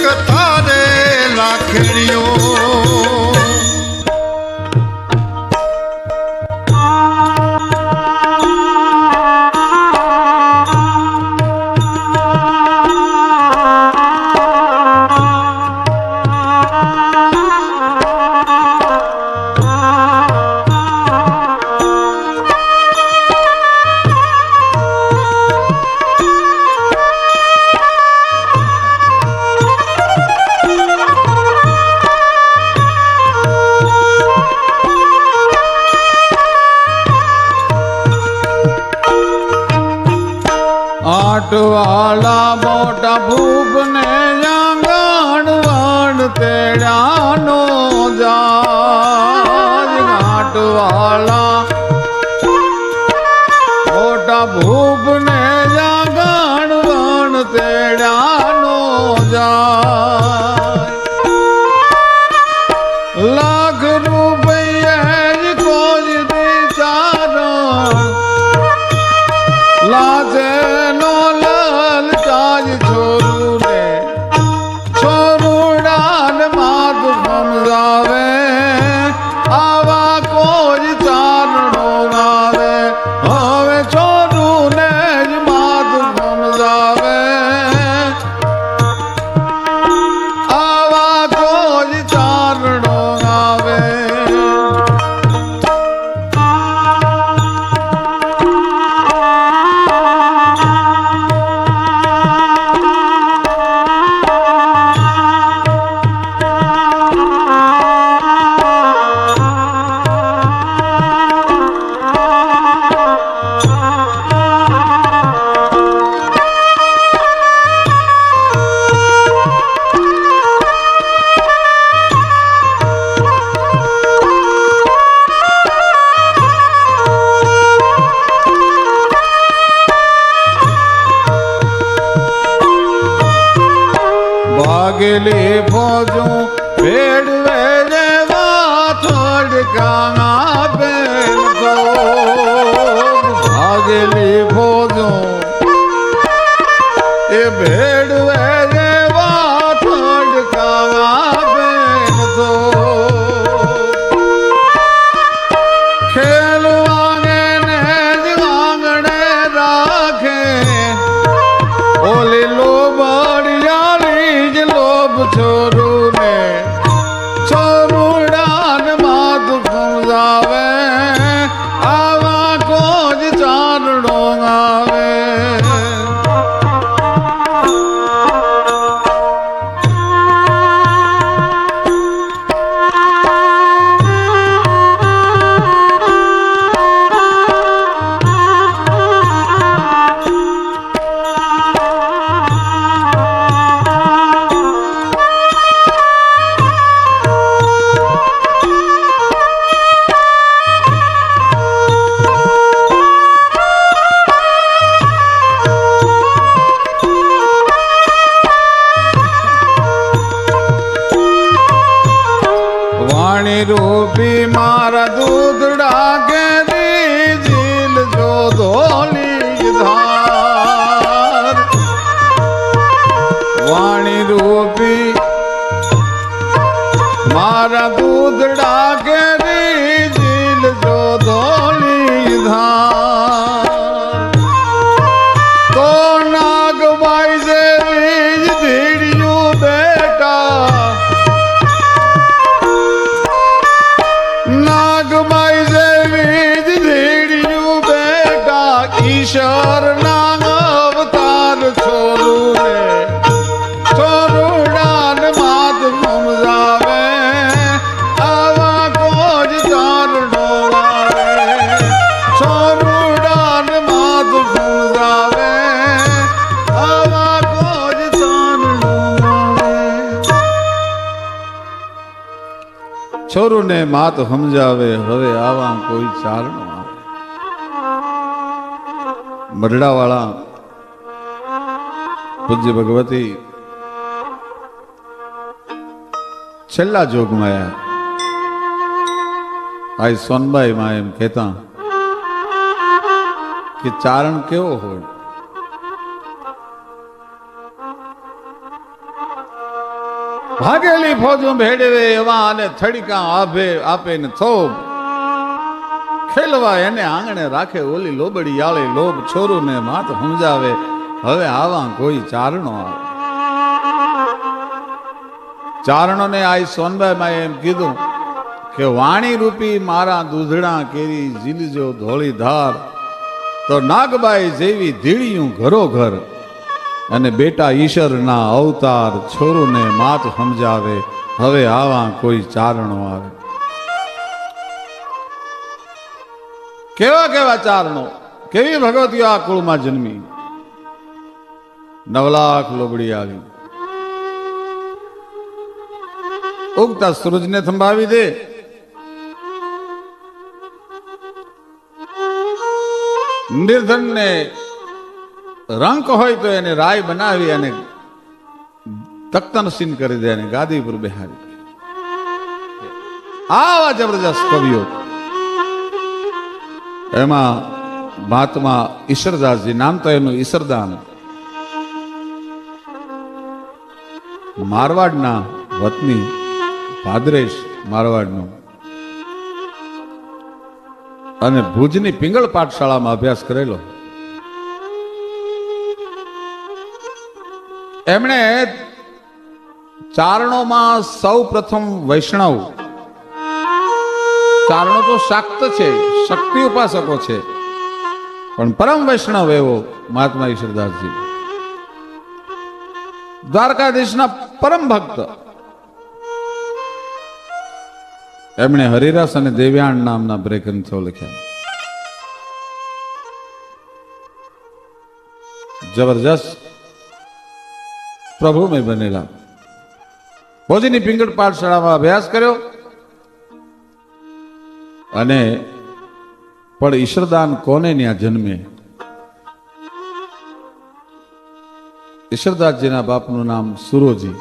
કથા રે લાખણીઓ આટવાલા મોટા ભૂપ ને આંગણ વણ તેડાનો જાજ આટવાલા મોટા ભૂપ ને આંગણ વણ તેડાનો જાય લાખ રૂપિયા કોઈ વિચારણ લાજે ભાગેલી ફોજો ભેડવે રેવા થોડકાના બેન તો ભાગેલી ફોજો એ ભેડવે રેવા થોડકાના બેન તો ખેલવાને ને જ આંગણે રાખે ઓલી છોરું ને છોરુડાન માથું સમજાવે આવા કોજ ચારણો આવે રૂપી મારા દૂધડા કેરી ઝીલ જો ધોલી ધાર વાણી રૂપી મારા દૂધડા કેરી ઝીલ જો ધોલી ધાર તો નાગબાઈ જેવી જ ધીડિયું બેટા નાગમાઈ જેવી જ ધીડિયું બેટા ઈશ્વર ના અવતાર છોરું ને છોરુડાન માત સમજાવે આવા કોજ ચારણો આવે છોરુડાન માત સમજાવે આવા કોજ ચારણો આવે છોરું ને માત સમજાવે હવે આવા કોઈ ચારણો આવે મરડા વાળા પૂજ્ય ભગવતી છેલ્લા જોગમાં આ સોનબાઈ માં એમ કહેતા કે ચારણ કેવો હોય ભાગેલી ફોજું ભેડવે એવા અને થડીકા આપે ને થોબ ખેલવા એને આંગણે રાખે ઓલી લોબડી આળે લોભ છોરું ને માત સમજાવે હવે આવા કોઈ ચારણો આવે. ચારણો ને આ સોનભાઈ માં એમ કીધું કે વાણી રૂપી મારા દૂધડા કેરી ઝીલજો ધોળી ધાર તો નાગબાઈ જેવી ધીળિયું ઘરો ઘર અને બેટા ઈશ્વરના અવતાર છોરું ને માત સમજાવે હવે આવા કોઈ ચારણો આવે. કેવા કેવા ચારણો, કેવી ભગવતીઓ આ કુળમાં જન્મી. 9 લાખ લોબડી આવી, ઉગતા સૂરજને થંભાવી દે, નિર્ધન ને રંક હોય તો એને રાય બનાવી અને તખ્તનસીન કરી દે અને ગાદી પર બેહારી. આવા જબરજસ્ત કવિઓ. એમાં મહાત્મા ઈશ્વરદાસજી, નામ તો એનું ઈશ્વરદાન, મારવાડના વતની, ભાદરેશ મારવાડનું, અને ભુજની પિંગળ પાઠશાળામાં અભ્યાસ કરેલો. એમણે ચારણોમાં સૌ પ્રથમ વૈષ્ણવ, ચારણો તો શાક્ત છે, શક્તિ ઉપાસકો છે, પણ પરમ વૈષ્ણવ એવો મહાત્મા ઈશ્વરદાસજી, દ્વારકાધીશના પરમ ભક્ત. એમણે હરિરસ અને દેવ્યાણ નામના બે ગ્રંથો લખ્યા. જબરજસ્ત પ્રભુમય બનેલા. ભોજની પિંગળ પાઠશાળામાં અભ્યાસ કર્યો અને પણ ઈશ્વરદાન કોને ત્યાં જન્મે? ઈશ્વરદાસજીના બાપનું નામ સુરોજી.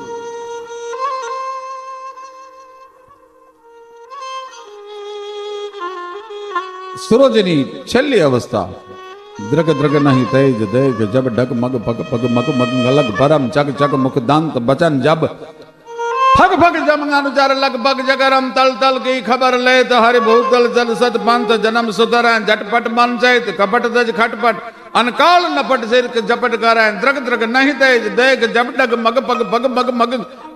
સુરોજીની છેલ્લી અવસ્થા, દ્રગ દ્રગ નહીં તેજ દેગ જબ ડગ મગ પગ પગ મગ મગ ગલગ ભરમ ચગ ચગ મુખ દાંત બચન જબ ફગ ફગ જમંગાનુચાર લગભગ જગરમ તલ તલ की खबर ले तो हरि भूतल जल सत पंत जन्म सुधरा झटपट मन चैत कपट दज खटपट अनकाल नपट सिर झपट करा द्रग द्रग नहीं तेज देग जब डग मग पग पग मग मग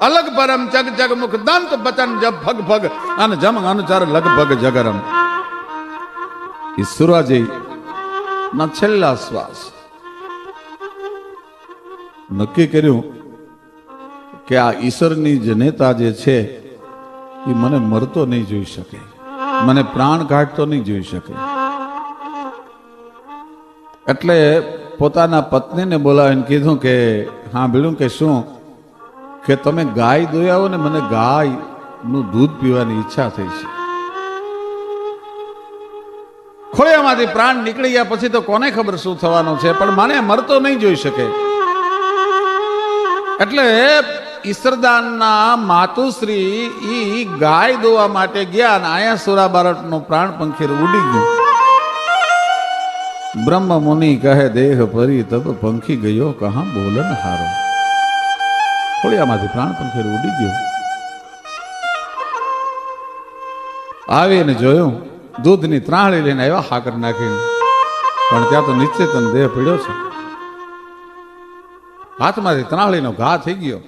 अलग परम चग चग मुख दांत बचन जब फग फग अन जमंगानुचार लगभग जगरम. ઈશ્વરાજી ના છેલ્લા શ્વાસ નક્કી કર્યું કે આ ઈશ્વરની જનેતા જે છે એ મને મરતો નહીં જોઈ શકે, મને પ્રાણ કાઢતો નહીં જોઈ શકે. એટલે પોતાના પત્નીને બોલાવીને કીધું કે હા ભીડું કે શું કે તમે ગાય દોયાવો ને મને ગાયનું દૂધ પીવાની ઈચ્છા થઈ છે. ખોળિયામાંથી પ્રાણ નીકળી ગયા પછી તો કોને ખબર શું થવાનું છે, પણ મને મરતો નહીં જોઈ શકે. એટલે ઈશ્વરદાનના માતુશ્રી ઈ ગાય દોવા માટે ગયા અને આયા સુરા બારટનો પ્રાણ પંખીર ઉડી ગયો. બ્રહ્મ મુનિ કહે દેહ પરી તબ પંખી ગયો કહા બોલન હારો. ખોળિયામાંથી પ્રાણ પંખીર ઉડી ગયો. આવીને જોયું, દૂધની ત્રાળી લઈને આવ્યા હાકર નાખીને, પણ ત્યાં તો નિશ્ચેતન દેહ પડ્યો છે. હાથમાંથી ત્રાળીનો ઘા થઈ ગયો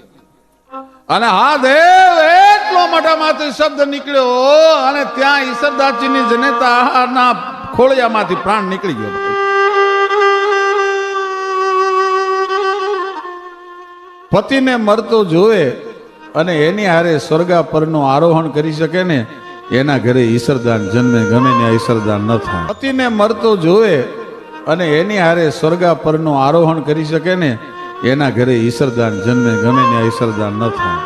અને હા દેવ એટલો મોટામાંથી શબ્દ નીકળ્યો અને ત્યાં ઈશ્વરદાસજીની જનેતાના ખોળિયામાંથી પ્રાણ નીકળી ગયો. પતિને મરતો જોવે અને એની હારે સ્વર્ગા પરનું આરોહણ કરી શકે ને એના ઘરે ઈશ્વરદાન જન્મે, ગમે ને ઈશ્વરદાન ન થાય. પતિને મરતો જોવે અને એની હારે સ્વર્ગા પરનું આરોહણ કરી શકે ને એના ઘરે ઈશ્વરદાન જન્મે, ગમે ને ઈશ્વરદાન ન થાય.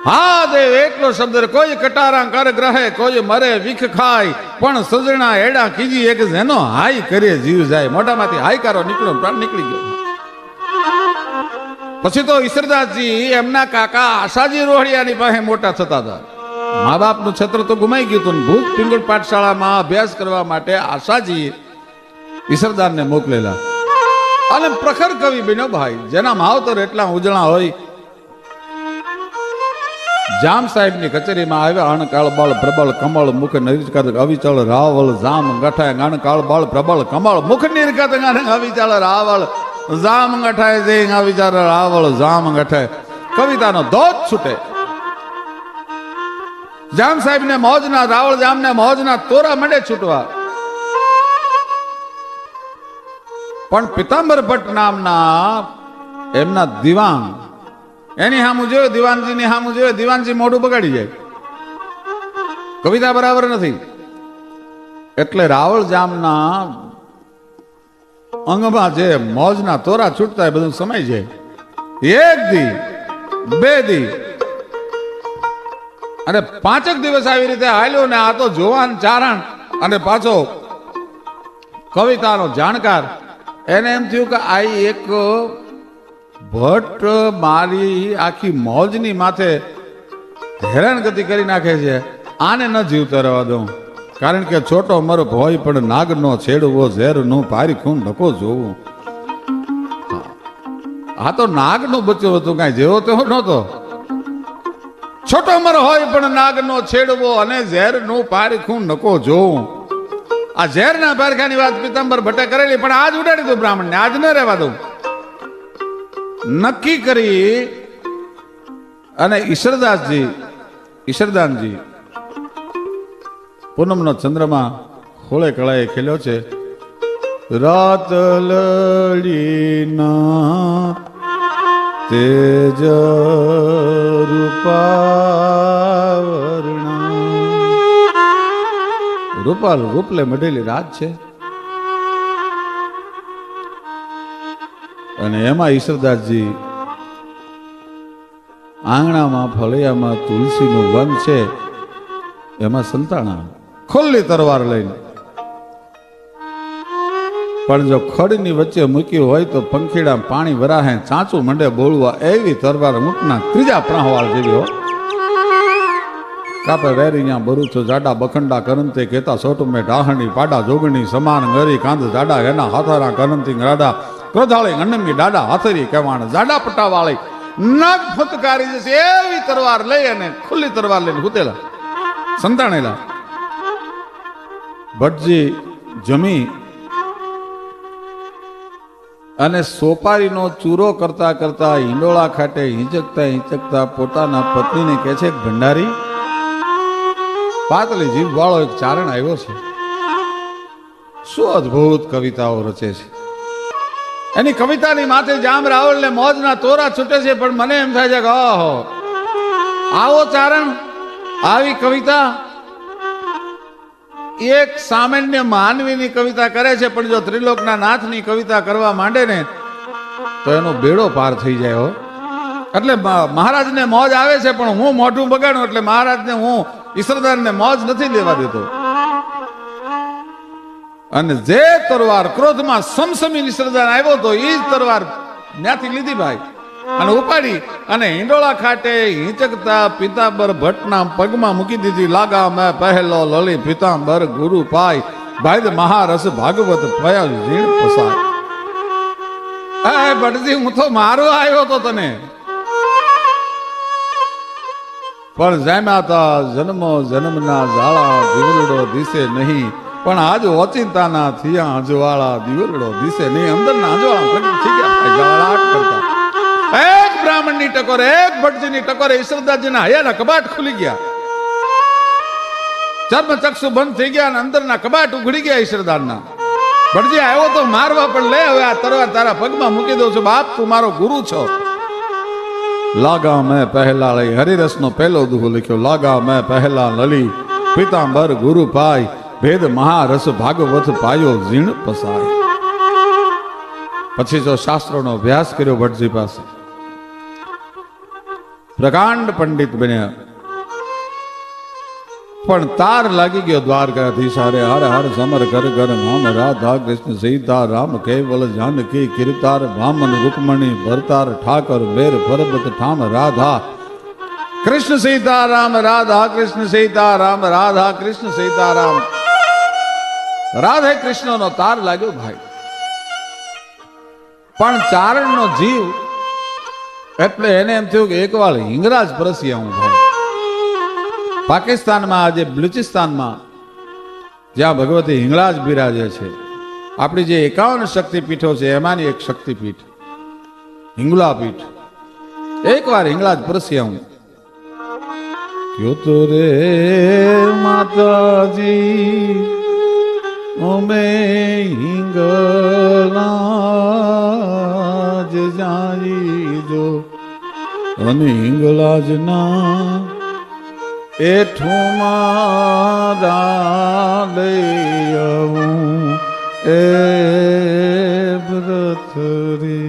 હા દેવ એટલો શબ્દ, કોઈ કટારા કર ગ્રહે કોઈ મરે વિખ ખાય પણ સજણા એડા કીજી એક જેનો હાય કરે જીવ જાય. મોઢામાંથી હાયકારો નીકળ્યો, પ્રાણ નીકળી ગયો. પછી તો ઈશ્વરદાસજી એમના કાકા આશાજી રોહડિયાની પાસે મોટા થતા હતા. મા બાપનું છત્ર તો ગુમાઈ ગયું હતું. ભૂત પિંગળ પાઠશાળામાં અભ્યાસ કરવા માટે આશાજી ઈશ્વરદાનને મોકલેલા અને પ્રખર કવિ બન્યો ભાઈ, જેના માવતર એટલા ઉજળા હોય જામ સાહેબની કચેરીમાં આવ્યા. અણકાળ બાળ પ્રબળ કમળ મુખ નિર્કત અવિચળ રાવળ જામ ગઠાય. અણકાળ બાળ પ્રબળ કમળ મુખ નિર્કત અવિચળ રાવળ જામ ગઠાય. જે અવિચળ રાવળ જામ ગઠાય. કવિતાનો ધોધ છૂટે. જામ સાહેબ ને મોજના રાવળ જામ ને મોજના તોરા મંડે છૂટવા. પણ પિતાંબર ભટ્ટ નામના એમના દિવાન એની સામું જોયું, દિવાનજીની સામું જોયું, દિવાનજી મોઢું બગાડી જાય. કવિતા બરાબર નથી. એટલે રાવળ જામના અંગમાં જે મોજના તોરા છૂટતા એ બધું સમય છે. એક દી, બે દી અને 5 દિવસ આવી રીતે હાલ્યો ને આ તો જોવાન ચારણ અને પાછો કવિતાનો જાણકાર. એને એમ થયું કે આ એક ભટ્ટ મારી આખી મોજની માથે હેરાનગતિ કરી નાખે છે. આને ન જીવતા રહેવા દઉં. કારણ કે છોટો મરપ હોય પણ નાગ નો છેડવો, ઝેર નું પારી ખૂન ઢકો જોવું. આ તો નાગ નું બચ્ચું હતું, કઈ જેવો તેવો નહોતો. છોટો મર હોય પણ નાગ નો છેડવો અને ઝેર નું પારી ખૂન ઢકો જોવું. આ ઝેરના પારખાની વાત પિતાંબર ભટ્ટે કરેલી, પણ આજ ઉડાડી દઉં બ્રાહ્મણને, આજ ન રહેવા દઉં. નક્કી કરી અને ઈશ્વરદાનજી પૂનમનો ચંદ્રમાં હોળે કળાએ ખેલ્યો છે. રાત લડીના તેજ રૂપાવરણા. રૂપાલ રૂપલે મઢેલી રાત છે. અને એમાં ઈશ્વરદાસજી આંગણામાં ફળિયામાં તુલસીનું વન છે, એમાં સંતાણા ખુલ્લી તરવાર લઈને. પણ જો ખડની વચ્ચે મૂકી હોય તો પંખીડા પાણી વરાહે ચાંચું મંડે બોલવા એવી તરવાર ઊંટના ત્રીજા પ્રાહવાળ જેવી હો. કાપે વેરીયા બરૂચો જાડા બખંડા કરંતે કેતા સોટ મે ડાહણી પાડા જોગણી સમાન ગરી કાંદ જાડા એના હાથારા કરંતી રાડા ક્રોધાળી ગણમી દાડા હાથરી કહેવાણ જાડા પટ્ટાવાળી નગ ફટકારી જશે એવી તરવાર લઈ અને ખુલ્લી તરવાર લઈને હુતેલા સંતાણેલા. ભટ્ટજી જમી અને સોપારીનો ચૂરો કરતા કરતા હિંડોળા ખાટે હિંચકતા પોતાના પત્નીને કહે છે, ભંડારી પાતળી જીભ વાળો એક ચારણ આવ્યો છે. શું અદભુત કવિતાઓ રચે છે. એની કવિતાની માથે જામ રાવળ ને મોજના તોરા છૂટે છે. પણ મને એમ થાય છે કે ઓહો, આવો ચારણ, આવી કવિતા એક સામાન્ય માનવીની કવિતા કરે છે. પણ જો ત્રિલોકના નાથની કવિતા કરવા માંડે ને તો એનો બેડો પાર થઈ જાય હો. એટલે મહારાજને મોજ આવે છે, પણ હું મોઢું બગાડું એટલે મહારાજને હું ઈશ્વરદાનને મોજ નથી લેવા દેતો. અને જે તરવાર ક્રોધમાં સમસમી ઈશ્વરદાન આવ્યો તો એ જ તરવાર ત્યાંથી લીધી ભાઈ અને ઉપાડી અને હિંડોળા ખાટે હિંચકતા પિતાંબર ભટ્ટના પગમાં મૂકી દીધી. લાગા મેં પહેલો લલી પિતાંબર ગુરુ પાય ભાઈ મહારસ ભાગવત પયા ઝીણ પસાય. ભટ્ટજી, હું તો મારો આવ્યો તો તને, પણ જામ્યા તા જન્મો જન્મના જાળા દીવરડો દિશે નહીં. પણ આજ ઓચિંતાના થયા અજવાળા દીવરડો દિશે નહીં. અંદરના અજવાળા પ્રગટ થઈ ગયા જવાળાટ કરતા. એક બ્રાહ્મણની ટકોરે, એક ભટ્ટજીની ટકોરે ઈશ્વરદાસજીના હૈયાના કબાટ ખુલી ગયા. ચર્મ ચક્ષુ બંધ થઈ ગયા અને અંદરના કબાટ ઉઘડી ગયા ઈશ્વરદાનના. ભટ્ટજી આવ્યો તો મારવા પણ લે, હવે આ તરવાર તારા પગમાં મૂકી દઉં છું. બાપ, તું મારો ગુરુ છો. લાગા મેં પહેલા લઈ, હરિરસનો પહેલો દુહો લખ્યો. લાગા મેં પહેલા લલી પિતાંબર ગુરુ પાય ભેદ મહારસ ભાગવત પાયો ઝીણ પસાય. પછી જો શાસ્ત્રોનો અભ્યાસ કર્યો ભટ્ટજી પાસે, પ્રકાંડ પંડિત બન્યા. પણ તાર લાગી ગયો દ્વારકાધીશ હારે. હર હર સમર કર કર નામ રાધા કૃષ્ણ સીતા રામ કેવલ જાનકી કીર્તાર વામન રૂકમણી ભરતાર ઠાકર બેર પરબત ઠામ રાધા કૃષ્ણ સીતારામ રાધા કૃષ્ણ સીતારામ રાધા કૃષ્ણ સીતારામ. રાધે કૃષ્ણનો તાર લાગ્યો ભાઈ. પણ ચારણનો જીવ એટલે એને એમ થયું કે એક વાર હિંગરાજ પરસ્યા હું ભાઈ. પાકિસ્તાનમાં આજે બલુચિસ્તાનમાં જ્યાં ભગવતી હિંગળાજ બિરાજે છે, આપણી જે 51 શક્તિપીઠો છે એમાંની એક શક્તિપીઠ હિંગળા પીઠ. એકવાર હિંગળાજ પરસ્યા હું ક્યો તો રે માતાજી ઓમે હિંગળાજ જાઈ જો અને હિંગળાજ ના એઠું મારા લઈ આવું એ વ્રત રે.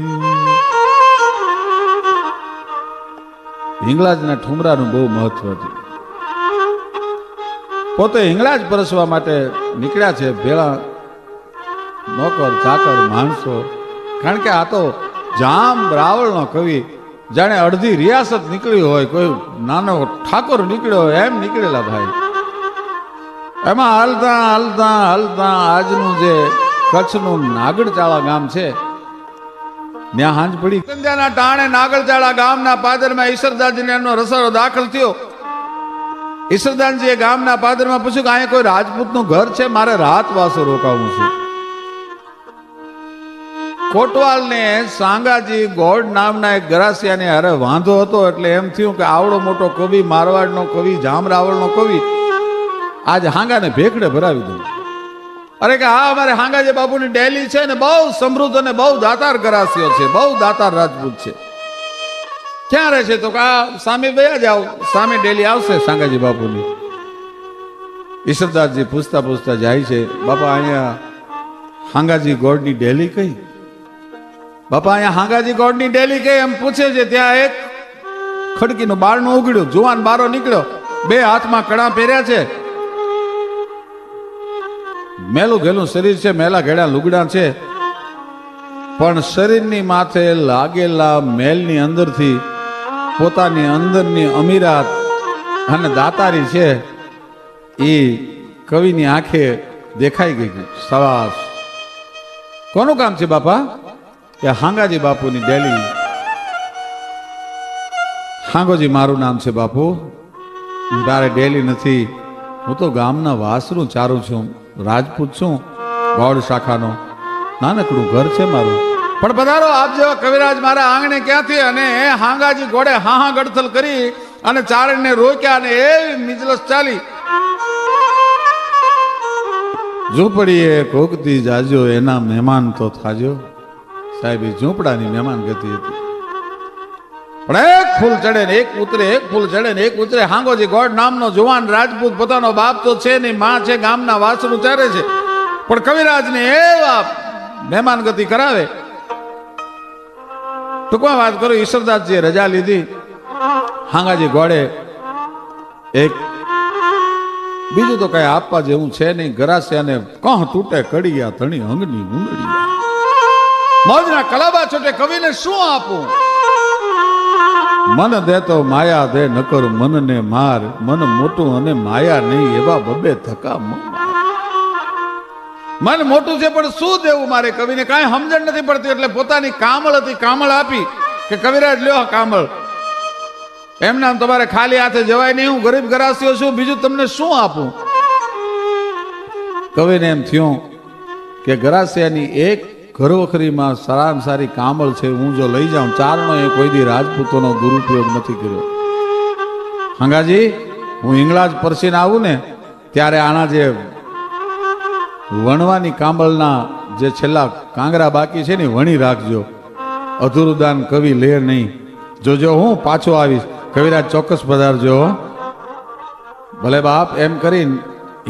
હિંગળાજના ઠુમરાનું બહુ મહત્વ છે. પોતે હિંગળાજ પરસવા માટે નીકળ્યા છે ભેળા નોકર ચાકર માણસો. કારણ કે આ તો જામ રાવળનો કવિ, જાણે અડધી રિયાસત નીકળી હોય, કોઈ નાનો ઠાકોર નીકળ્યો હોય એમ નીકળેલા ભાઈ. એમાં હાલતા હાલતા હાલતા આજનું જે કચ્છનું નાગડચાળા ગામ છે ત્યાં હાંજ પડી. સંધ્યાના ટાણે નાગડચાળા ગામના પાદરમાં ઈશ્વરદાસજીને એમનો રસોડો દાખલ થયો. ઈશ્વરદાસજીએ ગામના પાદરમાં પૂછ્યું કે અહીંયા કોઈ રાજપૂતનું ઘર છે, મારે રાત વાસો રોકાવું છે. કોટવાલ ને સાંગાજી ગોડ નામના એક ગરાસિયાને હારે વાંધો હતો, એટલે એમ થયું કે આવડો મોટો કવિ, મારવાડનો કવિ, જામરાવળનો કવિ, આજ હાંગાને ભેખડે ભરાવી દઉં. અરે કે હા, અમારે હાંગાજી બાપુની ડેલી છે ને બહુ સમૃદ્ધ અને બહુ દાતાર ગરાસિયો છે, બહુ દાતાર રાજપૂત છે. ક્યાં રહે છે? તો કે આ સામે વયા જાઓ, સામે ડેલી આવશે સાંગાજી બાપુની. ઈશ્વરદાસજી પૂછતા પૂછતા જાય છે, બાપા અહીંયા હાંગાજી ગોડની ડેલી કઈ? બાપા અહીંયા હાંગાજી ગોડની ડેલી કઈ એમ પૂછે છે. ત્યાં એક ખડકીનું બારણું ઉઘડ્યું, જુવાન બારો નીકળ્યો, બે હાથમાં કડા પહેર્યા છે, મેલું ઘેલું શરીર છે, મેલા ઘેડા લુગડા છે, પણ શરીરની માથે લાગેલા મેલની અંદરથી પોતાની અંદરની અમીરાત અને દાતારી છે એ કવિની આંખે દેખાઈ ગઈ. સવાસ કોનું કામ છે બાપા? કે હાંગાજી બાપુની ડેલી. હાંગોજી મારું નામ છે બાપુ, તારે ડેલી નથી, હું તો ગામના વાસરું ચારું છું, રાજપૂત છું, ગોળ શાખાનો નાનકડું ઘર છે મારું. પણ પધારો, આપ જેવા કવિરાજ મારા આંગણે ક્યાંથી? અને હાંગાજી ઘોડે હા ગડથલ કરી અને ચારણને રોક્યા અને એવી મિજલસ ચાલી. ઝૂંપડીએ કોકતી જાજો, એના મહેમાન તો થાજો. સાહેબ એ ઝૂંપડાની મહેમાન ગતિ હતી. પણ એક ફૂલ ચડે ને એક ઉતરે, એક ફૂલ ચડે ને એક ઉતરે. હાંગોજી ગોડ નામનો જુવાન રાજપૂત, પોતાનો બાપ તો છે નહીં, માં છે, ગામના વાસરું ચારે છે, પણ કવિરાજને એવા મહેમાન ગતિ કરાવે. ટૂંકમાં વાત કરું, ઈશ્વરદાસજીએ રજા લીધી. હાંગાજી ગોડે એક બીજું તો કઈ આપવા જેવું છે નહીં, ગરાસિયાને કહ તૂટે કડિયા ધણી અંગની ઉંગડિયા, મોજના કલાબા છોટે, કવિને શું આપું? મન દે તો માયા દે, નકર મનને માર, મન મોટું અને માયા નહીં, એવા બબે થકા મન મોટું છે પણ શું દેવું મારે? કવિને કાંઈ સમજણ નથી પડતી, એટલે પોતાની કામળ હતી, કામળ આપી કે કવિરાજ લ્યો કામળ. એમને આમ તમારે ખાલી હાથે જવાય નહીં, હું ગરીબ ગરાસીઓ છું, બીજું તમને શું આપું? કવિને એમ થયું કે ગરાસિયાની એક ઘરવખરીમાં સારામાં સારી કામળ છે, હું જો લઈ જાઉં. ચારણો એ કોઈ દી રાજપૂતોનો દુરુપયોગ નથી કર્યો. હાંગાજી, હું હિંગળાજ પરસીને આવું ને ત્યારે આના જે વણવાની કામળના જે છેલ્લા કાંગરા બાકી છે ને વણી રાખજો, અધૂરું દાન કવિ લે નહીં. જોજો હું પાછો આવીશ, કવિરાજ ચોક્કસ પધારજો. ભલે બાપ એમ કરીને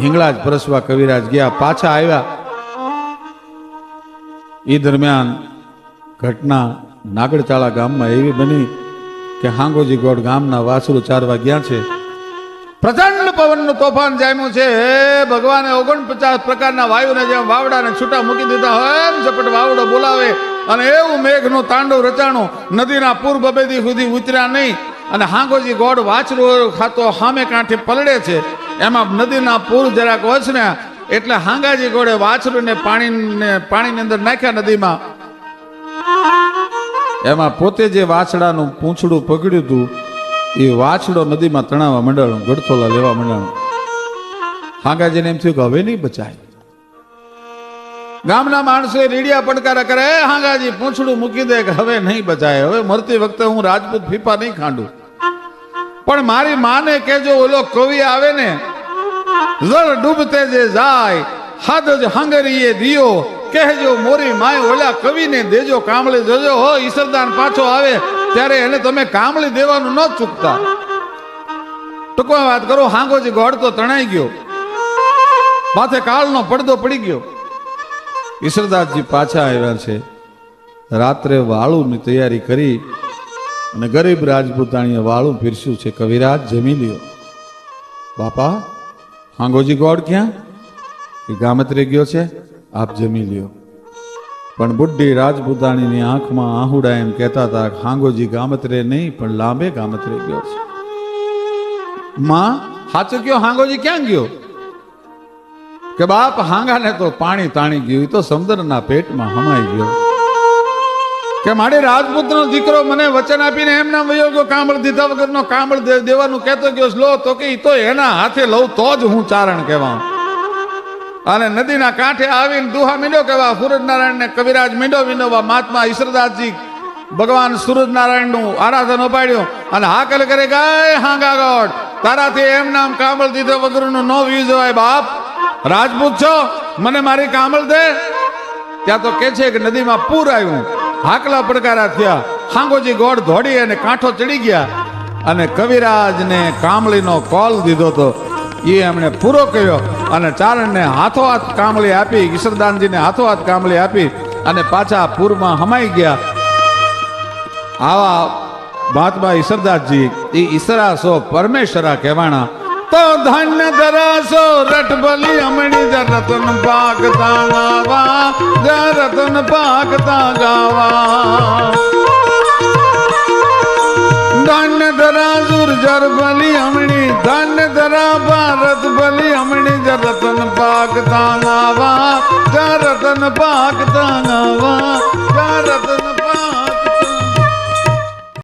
હિંગળાજ પરસવા કવિરાજ ગયા. પાછા આવ્યા એ દરમિયાન ઘટના નાગડચાળા ગામમાં એવી બની કે હાંગોજી ગોડ ગામના વાસરું ચારવા ગયા છે. પ્રચંડ પવનનું તોફાન જામ્યું છે. ભગવાને 49 પ્રકારના વાયુને જેમ વાવડાને છૂટા મૂકી દીધા હોય એમ ઝપટ વાવડો બોલાવે અને એવું મેઘનું તાંડવ રચાણું. નદીના પૂર બબેદી સુધી ઉતર્યા નહીં અને હાંગોજી ગોડ વાછરું ખાતો સામે કાંઠે પલળે છે. એમાં નદીના પૂર જરાક વસર્યા એટલે હાંગાજી ગોળે વાછરુને પાણીની અંદર નાખ્યા નદીમાં. એમાં પોતે જે વાછડાનું પૂંછડું પકડ્યું હતું એ વાછડો નદીમાં તણાવવા મંડાણું, ગડથોલા લેવા મંડાણું. હાંગાજીને એમ થયું કે હવે નહીં બચાય. ગામના માણસોએ રેડિયા પડકારા કરે, હાંગાજી પૂંછડું મૂકી દે કે હવે નહીં બચાય, હવે મરતી વખતે હું રાજપૂત ફીફા નહીં ખાંડું. પણ મારી માને કેજો ઓલો કવિ આવે ને, જળ ડૂબતે જે જાય હાદ જ હાંગરીએ દિયો, કહેજો મોરી માય ઓલા કવિને દેજો કામળી જજો. હો ઈસરદાન પાછો આવે ત્યારે એને તમે કામળી દેવાનું ન ચૂકતા. ટૂંકમાં વાત કરો, હાંગોજી ગોળ તો તણાઈ ગયો, માથે કાળનો પડદો પડી ગયો. ઈસરદાસજી પાછા આવ્યા છે. રાત્રે વાળુની તૈયારી કરી અને ગરીબ રાજપૂતાણીએ વાળું પીરસ્યું છે. કવિરાજ જમી લ્યો. બાપા હાંગોજી ગોળ ક્યાં? કે ગામત્રે ગયો છે, આપ જમી લ્યો. પણ બુઢી રાજપૂતાણીની આંખમાં આહુડા એમ કહેતા હતા, હાંગોજી ગામત્રે નહીં પણ લાંબે ગામત્રે ગયો છે. માં સાચું કયો, હાંગોજી ક્યાં ગયો? કે બાપ હાંગાને તો પાણી તાણી ગયું, તો સમુદ્રના પેટમાં હમાઈ ગયો. કે મારી રાજપૂતનો દીકરો મને વચન આપીને એમના વયો ગયો, કામળ દીધા વગરનો કામળ દેવાનું કહેતો ગયો. લો તો કે તો એના હાથે લઉં તો જ હું ચારણ કહેવા. અને નદીના કાંઠે આવીને દુહા મીંડો કહેવા. સૂરજનારાયણ ને કવિરાજ મીંડો વિનોવા. મહાત્મા ઈશ્વરદાસજી ભગવાન સૂરજનારાયણ નું આરાધન ઉપાડ્યું અને હાકલ કરે, ગાય હાંગા ગોડ, તારાથી એમ નામ કામળ દીધા વગરનું નો વી જવાય. બાપ રાજપૂત છો, મને મારી કામળ દે. ત્યાં તો કે છે કે નદીમાં પૂર આવ્યું, હાકલા પડકારા થયા. હાંગોજી ગોળ ધોડી અને કાંઠો ચડી ગયા અને કવિરાજને કામળીનો કોલ દીધો તો એ એમણે પૂરો કર્યો અને ચારણને હાથો હાથ કામળી આપી, ઈશ્વરદાનજીને હાથો હાથ કામળી આપી અને પાછા પૂરમાં હમાઈ ગયા. આવા મહાત્મા ઈશ્વરદાસજી એ ઈશ્વરાસો પરમેશ્વરા કહેવાના. તો ધન્ય ધરાસો રટબલી અમણી રતન પાકતા ગાવા, રતન પાકતા ગાવા. ધન્ય ધરા સુરજર બલી અમણી, ધન્ય ધરા ભારત બલી અમણી રતન પાકતા ગાવા, રતન પાકતા ગાવા, રતન